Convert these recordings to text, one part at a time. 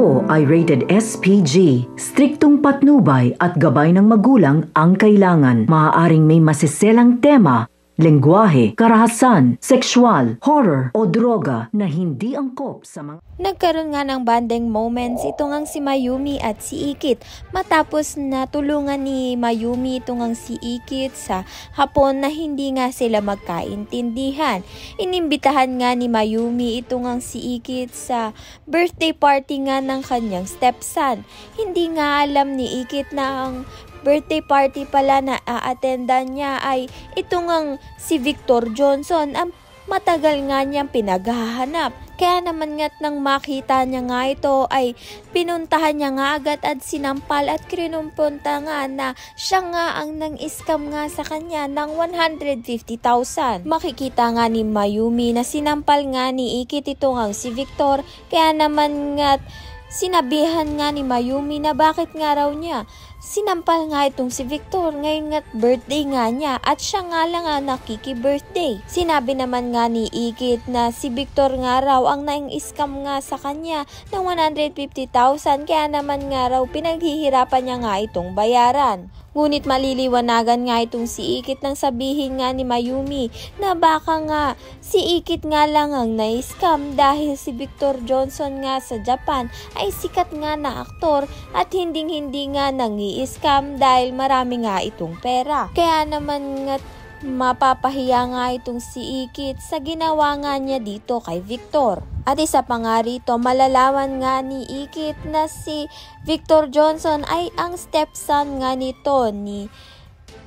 Ito ay rated SPG. Striktong patnubay at gabay ng magulang ang kailangan. Maaaring may masiselang tema, lengguwahe, karahasan, sexual, horror o droga na hindi angkop sa mga... Nagkaroon nga ng bonding moments ito ngang si Mayumi at si Ikit matapos na tulungan ni Mayumi ito ngang si Ikit sa hapon na hindi nga sila magkaintindihan. Inimbitahan nga ni Mayumi ito ngang si Ikit sa birthday party nga ng kanyang stepson. Hindi nga alam ni Ikit na ang birthday party pala na a-attendan niya ay ito ngang si Victor Johnson ang matagal nga niyang pinaghahanap. Kaya naman nga't nang makita niya nga ito ay pinuntahan niya nga agad at sinampal at kinumpunta nga na siya nga ang nang-scam nga sa kanya ng 150,000. Makikita nga ni Mayumi na sinampal nga ni Ikit ito nga si Victor. Kaya naman nga't sinabihan nga ni Mayumi na bakit nga raw niya sinampal nga itong si Victor ngayon nga't birthday nga niya at siya nga lang ang nakiki-birthday. Sinabi naman nga ni Ikit na si Victor nga raw ang nang-scam nga sa kanya ng 150,000 kaya naman nga raw pinaghihirapan niya nga itong bayaran. Ngunit maliliwanagan nga itong si Ikit nang sabihin nga ni Mayumi na baka nga si Ikit nga lang ang na-scam dahil si Victor Johnson nga sa Japan ay sikat nga na aktor at hindi nga nang-i-scam dahil marami nga itong pera. Kaya naman nga mapapahiya nga itong si Ikit sa ginawa nga niya dito kay Victor. At isa pa nga rito, malalaman nga ni Ikit na si Victor Johnson ay ang stepson nga nito ni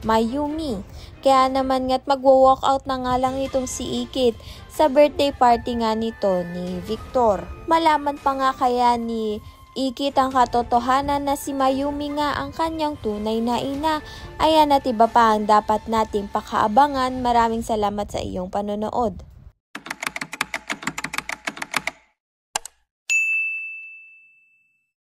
Mayumi. Kaya naman nga't magwo-walk out na nga lang itong si Ikit sa birthday party nga nito ni Victor. Malaman pa nga kaya ni Ikit ang katotohanan na si Mayumi nga ang kanyang tunay na ina. Ayan at iba pa ang dapat nating pakaabangan. Maraming salamat sa iyong panonood.